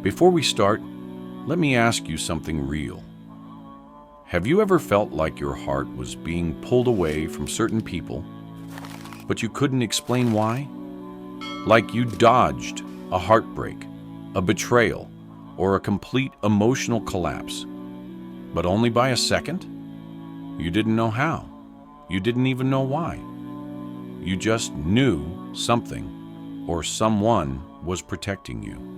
Before we start, let me ask you something real. Have you ever felt like your heart was being pulled away from certain people, but you couldn't explain why? Like you dodged a heartbreak, a betrayal, or a complete emotional collapse, but only by a second? You didn't know how. You didn't even know why. You just knew something or someone was protecting you.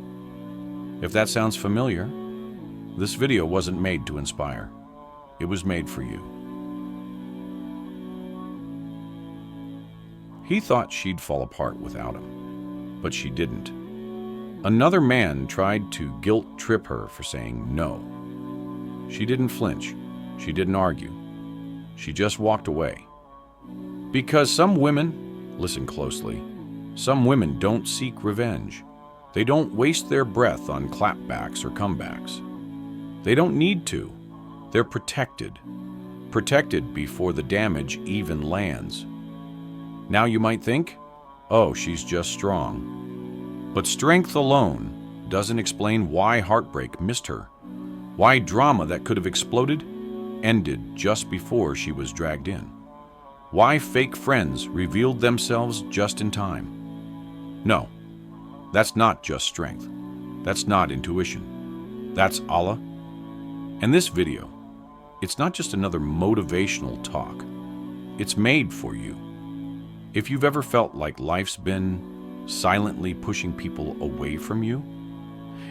If that sounds familiar, this video wasn't made to inspire. It was made for you. He thought she'd fall apart without him, but she didn't. Another man tried to guilt trip her for saying no. She didn't flinch. She didn't argue. She just walked away. Because some women, listen closely, some women don't seek revenge. They don't waste their breath on clapbacks or comebacks. They don't need to. They're protected. Protected before the damage even lands. Now you might think, oh, she's just strong. But strength alone doesn't explain why heartbreak missed her, why drama that could have exploded ended just before she was dragged in, why fake friends revealed themselves just in time. No, that's not just strength. That's not intuition. That's Allah. And this video, it's not just another motivational talk. It's made for you. If you've ever felt like life's been silently pushing people away from you,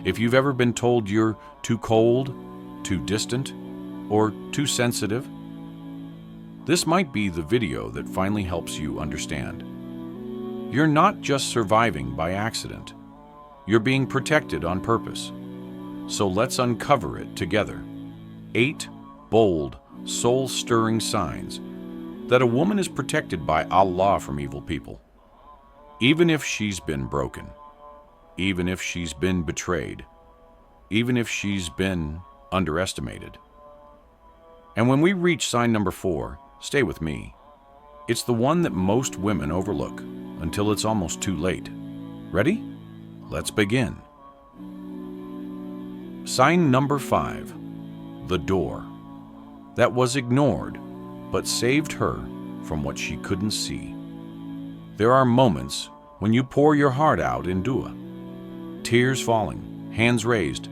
if you've ever been told you're too cold, too distant, or too sensitive, this might be the video that finally helps you understand. You're not just surviving by accident. You're being protected on purpose. So let's uncover it together. 8 bold, soul-stirring signs that a woman is protected by Allah from evil people. Even if she's been broken, even if she's been betrayed, even if she's been underestimated. And when we reach sign number 4, stay with me. It's the one that most women overlook until it's almost too late. Ready? Let's begin. Sign number 5, the door. That was ignored, but saved her from what she couldn't see. There are moments when you pour your heart out in dua, tears falling, hands raised,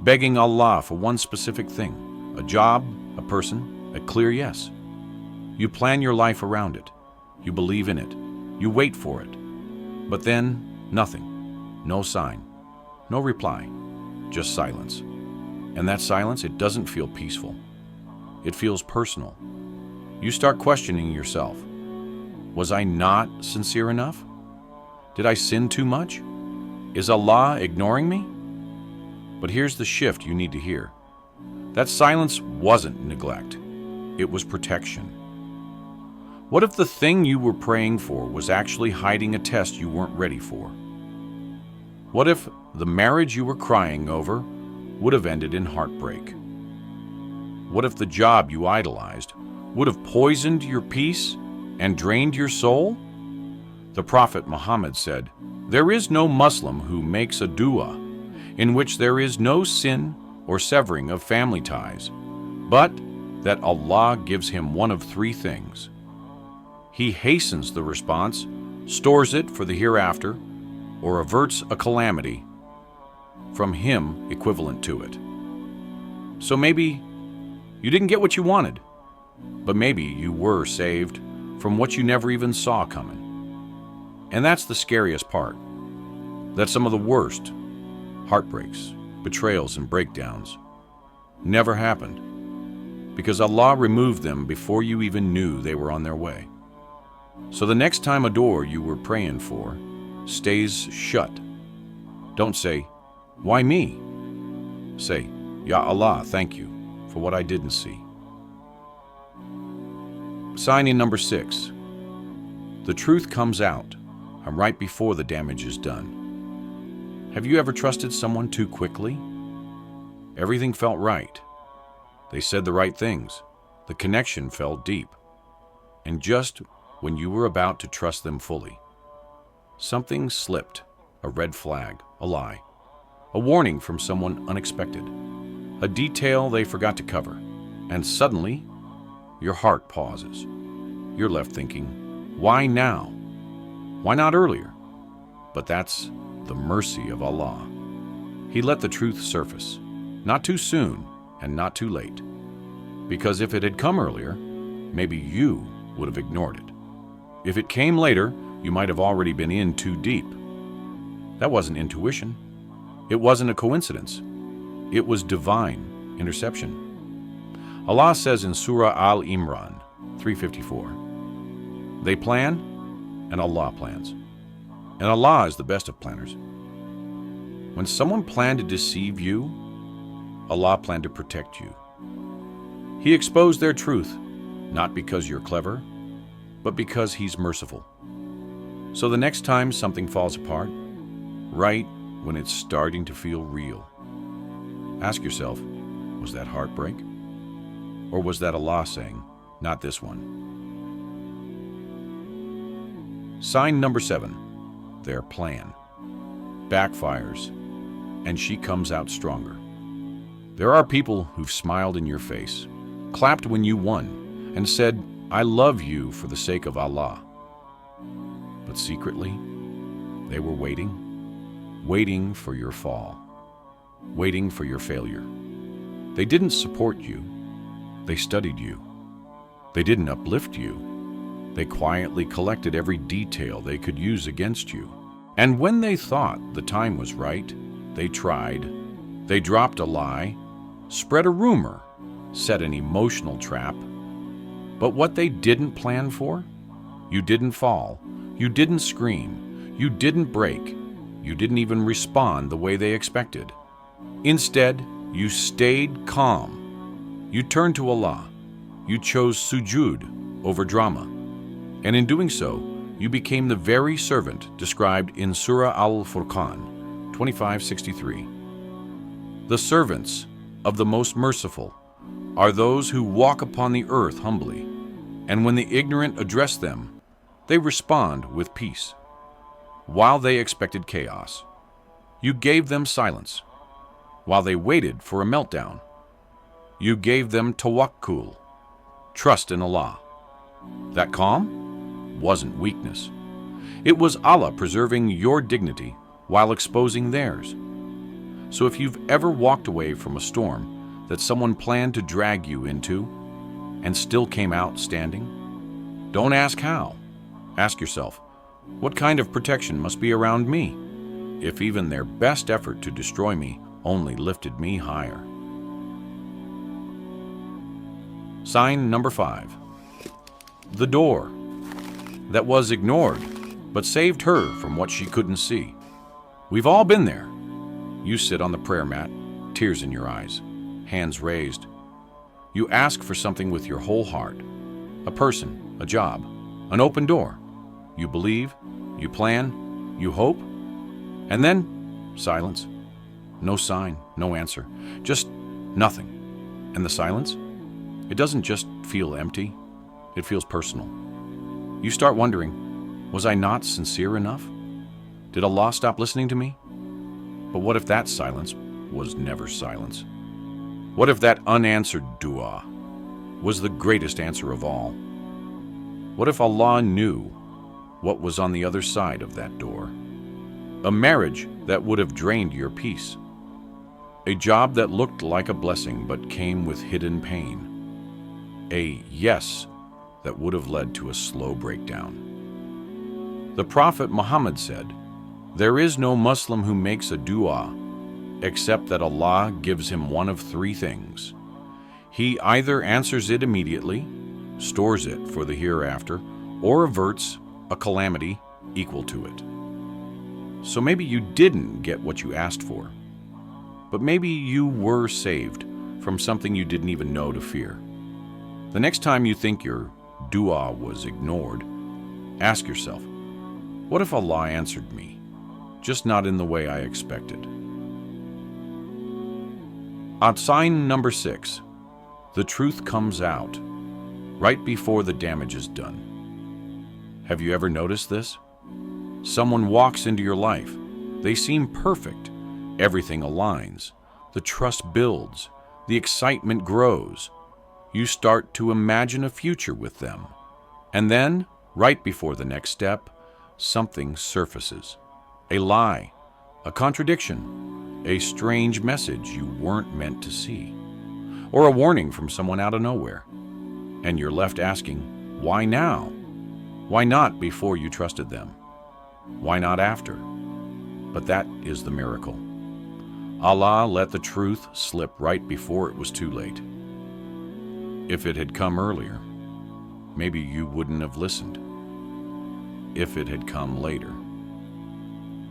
begging Allah for one specific thing, a job, a person, a clear yes. You plan your life around it. You believe in it. You wait for it. But then, nothing. No sign. No reply. Just silence. And that silence, it doesn't feel peaceful. It feels personal. You start questioning yourself. Was I not sincere enough? Did I sin too much? Is Allah ignoring me? But here's the shift you need to hear. That silence wasn't neglect. It was protection. What if the thing you were praying for was actually hiding a test you weren't ready for? What if the marriage you were crying over would have ended in heartbreak? What if the job you idolized would have poisoned your peace and drained your soul? The Prophet Muhammad said, "There is no Muslim who makes a dua in which there is no sin or severing of family ties, but that Allah gives him one of 3 things. He hastens the response, stores it for the hereafter, or averts a calamity from him equivalent to it." So maybe you didn't get what you wanted, but maybe you were saved from what you never even saw coming. And that's the scariest part, that some of the worst heartbreaks, betrayals, and breakdowns never happened because Allah removed them before you even knew they were on their way. So the next time a door you were praying for stays shut, don't say, "Why me?" Say, "Ya Allah, thank you for what I didn't see." Sign in number 6. The truth comes out right before the damage is done. Have you ever trusted someone too quickly? Everything felt right. They said the right things. The connection felt deep. And just when you were about to trust them fully, something slipped, a red flag, a lie. a warning from someone unexpected, a detail they forgot to cover, and suddenly your heart pauses. You're left thinking, why now? Why not earlier? But that's the mercy of Allah. He let the truth surface, not too soon and not too late. Because if it had come earlier, maybe you would have ignored it. If it came later, you might have already been in too deep. That wasn't intuition. It wasn't a coincidence. It was divine interception. Allah says in Surah Al-Imran 354, they plan and Allah plans. And Allah is the best of planners. When someone planned to deceive you, Allah planned to protect you. He exposed their truth, not because you're clever, but because He's merciful. So the next time something falls apart, right when it's starting to feel real, ask yourself, was that heartbreak? Or was that Allah saying, not this one? Sign number 7, their plan backfires, and she comes out stronger. There are people who've smiled in your face, clapped when you won, and said, I love you for the sake of Allah. But secretly, they were waiting for your fall, waiting for your failure. They didn't support you. They studied you. They didn't uplift you. They quietly collected every detail they could use against you. And when they thought the time was right, they tried. They dropped a lie, spread a rumor, set an emotional trap. But what they didn't plan for? You didn't fall. You didn't scream. You didn't break. You didn't even respond the way they expected. Instead, you stayed calm. You turned to Allah. You chose sujud over drama. And in doing so, you became the very servant described in Surah Al-Furqan 25:63. The servants of the Most Merciful are those who walk upon the earth humbly, and when the ignorant address them, they respond with peace. While they expected chaos, you gave them silence. While they waited for a meltdown, you gave them tawakkul, trust in Allah. That calm wasn't weakness. It was Allah preserving your dignity while exposing theirs. So if you've ever walked away from a storm that someone planned to drag you into and still came out standing, don't ask how. Ask yourself, what kind of protection must be around me if even their best effort to destroy me only lifted me higher? Sign number 5. The door that was ignored but saved her from what she couldn't see. We've all been there. You sit on the prayer mat, tears in your eyes, hands raised. You ask for something with your whole heart, a person, a job, an open door. You believe, you plan, you hope, and then silence. No sign, no answer, just nothing. And the silence? It doesn't just feel empty, it feels personal. You start wondering, was I not sincere enough? Did Allah stop listening to me? But what if that silence was never silence? What if that unanswered dua was the greatest answer of all? What if Allah knew what was on the other side of that door? A marriage that would have drained your peace. A job that looked like a blessing but came with hidden pain. A yes that would have led to a slow breakdown. The Prophet Muhammad said, there is no Muslim who makes a dua except that Allah gives him one of 3 things. He either answers it immediately, stores it for the hereafter, or averts a calamity equal to it. So maybe you didn't get what you asked for, but maybe you were saved from something you didn't even know to fear. The next time you think your dua was ignored, ask yourself, what if Allah answered me, just not in the way I expected? On sign number 6, the truth comes out right before the damage is done. Have you ever noticed this? Someone walks into your life. They seem perfect. Everything aligns. The trust builds. The excitement grows. You start to imagine a future with them. And then, right before the next step, something surfaces. A lie, a contradiction, a strange message you weren't meant to see, or a warning from someone out of nowhere. And you're left asking, why now? Why not before you trusted them? Why not after? But that is the miracle. Allah let the truth slip right before it was too late. If it had come earlier, maybe you wouldn't have listened. If it had come later,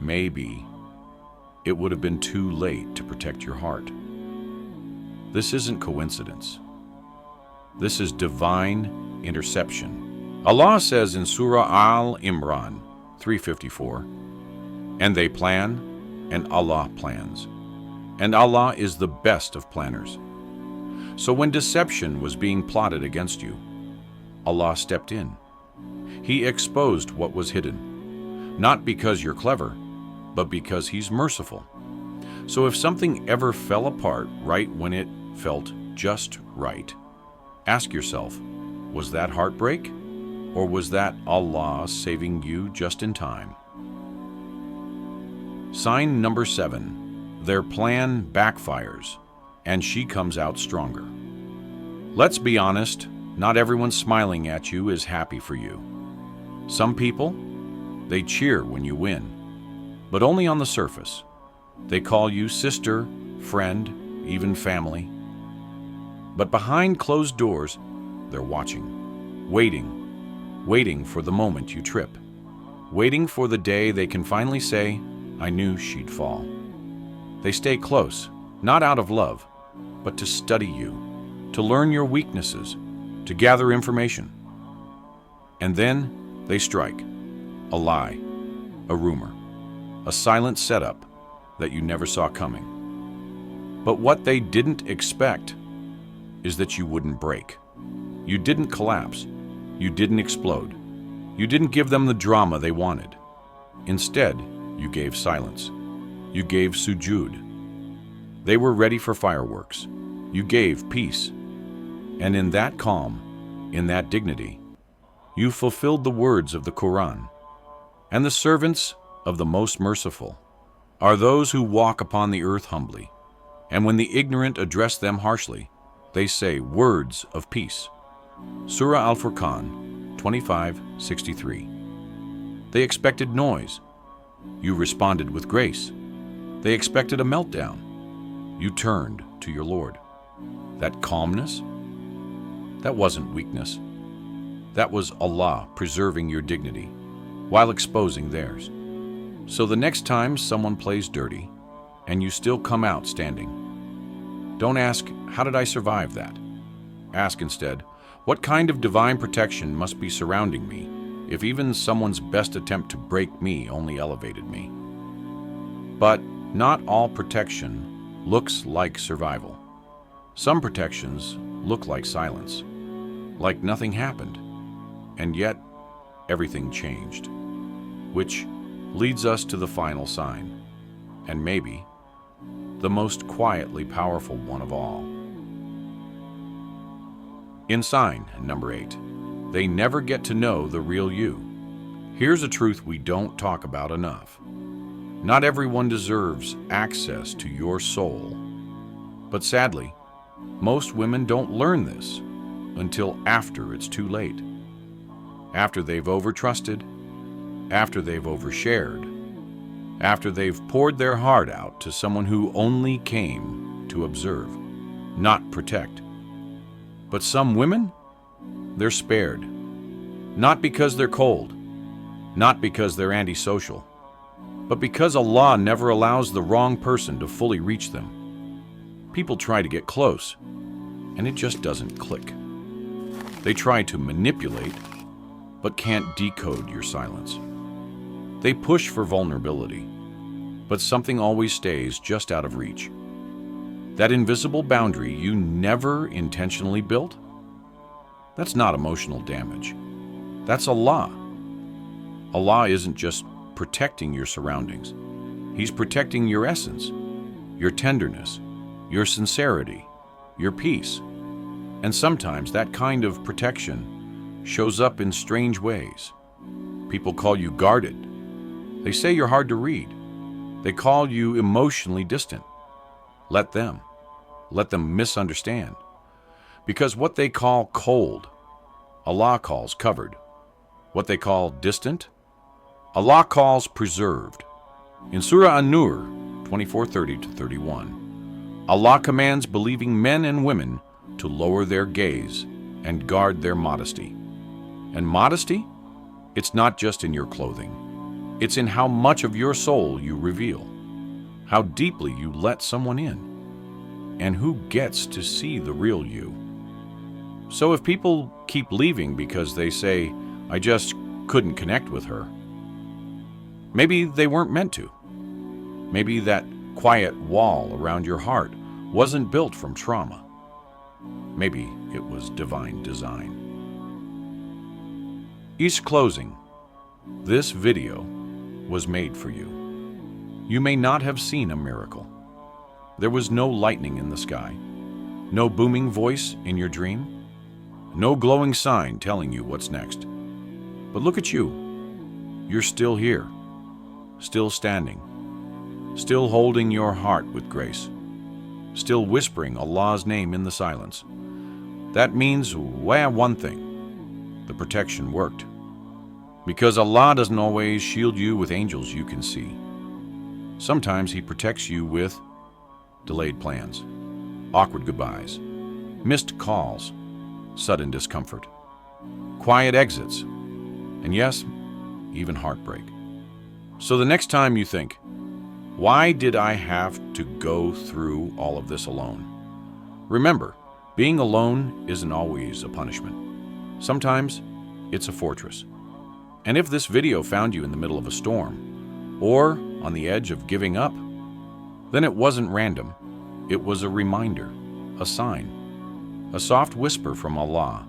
maybe it would have been too late to protect your heart. This isn't coincidence. This is divine interception. Allah says in Surah Al-Imran 354, "And they plan, and Allah plans. And Allah is the best of planners." So when deception was being plotted against you, Allah stepped in. He exposed what was hidden, not because you're clever, but because He's merciful. So if something ever fell apart right when it felt just right, ask yourself, was that heartbreak? Or was that Allah saving you just in time? Sign number 7. Their plan backfires, and she comes out stronger. Let's be honest, not everyone smiling at you is happy for you. Some people, they cheer when you win, but only on the surface. They call you sister, friend, even family. But behind closed doors, they're watching, waiting for the moment you trip, waiting for the day they can finally say, "I knew she'd fall." They stay close, not out of love, but to study you, to learn your weaknesses, to gather information. And then they strike. A lie, a rumor, a silent setup that you never saw coming. But what they didn't expect is that you wouldn't break. You didn't collapse. You didn't explode. You didn't give them the drama they wanted. Instead, you gave silence. You gave sujud. They were ready for fireworks. You gave peace. And in that calm, in that dignity, you fulfilled the words of the Quran. And the servants of the Most Merciful are those who walk upon the earth humbly. And when the ignorant address them harshly, they say words of peace. Surah Al-Furqan 25:63. They expected noise. You responded with grace. They expected a meltdown. You turned to your Lord. That calmness, that wasn't weakness. That was Allah preserving your dignity while exposing theirs. So the next time someone plays dirty and you still come out standing, don't ask, "How did I survive that?" Ask instead, "What kind of divine protection must be surrounding me if even someone's best attempt to break me only elevated me?" But not all protection looks like survival. Some protections look like silence, like nothing happened, and yet everything changed. Which leads us to the final sign, and maybe the most quietly powerful one of all. In sign number 8, they never get to know the real you. Here's a truth we don't talk about enough. Not everyone deserves access to your soul. But sadly, most women don't learn this until after it's too late. After they've overtrusted, after they've overshared, after they've poured their heart out to someone who only came to observe, not protect. But some women, they're spared. Not because they're cold, not because they're antisocial, but because Allah never allows the wrong person to fully reach them. People try to get close, and it just doesn't click. They try to manipulate, but can't decode your silence. They push for vulnerability, but something always stays just out of reach. That invisible boundary you never intentionally built? That's not emotional damage. That's Allah. Allah isn't just protecting your surroundings. He's protecting your essence, your tenderness, your sincerity, your peace. And sometimes that kind of protection shows up in strange ways. People call you guarded. They say you're hard to read. They call you emotionally distant. Let them misunderstand. Because what they call cold, Allah calls covered. What they call distant, Allah calls preserved. In Surah An-Nur 24:30-31, Allah commands believing men and women to lower their gaze and guard their modesty. And modesty? It's not just in your clothing. It's in how much of your soul you reveal, how deeply you let someone in, and who gets to see the real you. So if people keep leaving because they say, "I just couldn't connect with her," maybe they weren't meant to. Maybe that quiet wall around your heart wasn't built from trauma. Maybe it was divine design. Each closing, this video was made for you. You may not have seen a miracle. There was no lightning in the sky, no booming voice in your dream, no glowing sign telling you what's next. But look at you. You're still here, still standing, still holding your heart with grace, still whispering Allah's name in the silence. That means, well, one thing: the protection worked. Because Allah doesn't always shield you with angels you can see. Sometimes He protects you with delayed plans, awkward goodbyes, missed calls, sudden discomfort, quiet exits, and yes, even heartbreak. So the next time you think, "Why did I have to go through all of this alone?" remember, being alone isn't always a punishment. Sometimes it's a fortress. And if this video found you in the middle of a storm, or on the edge of giving up, then it wasn't random. It was a reminder, a sign, a soft whisper from Allah.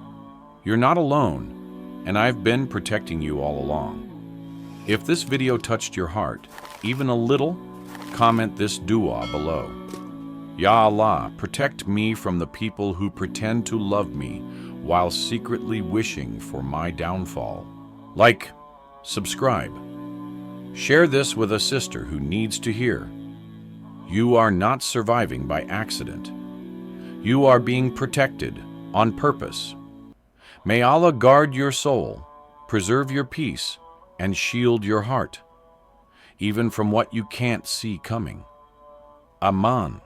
You're not alone, and I've been protecting you all along. If this video touched your heart, even a little, comment this dua below. Ya Allah, protect me from the people who pretend to love me while secretly wishing for my downfall. Like, subscribe. Share this with a sister who needs to hear. You are not surviving by accident. You are being protected on purpose. May Allah guard your soul, preserve your peace, and shield your heart, even from what you can't see coming. Aman.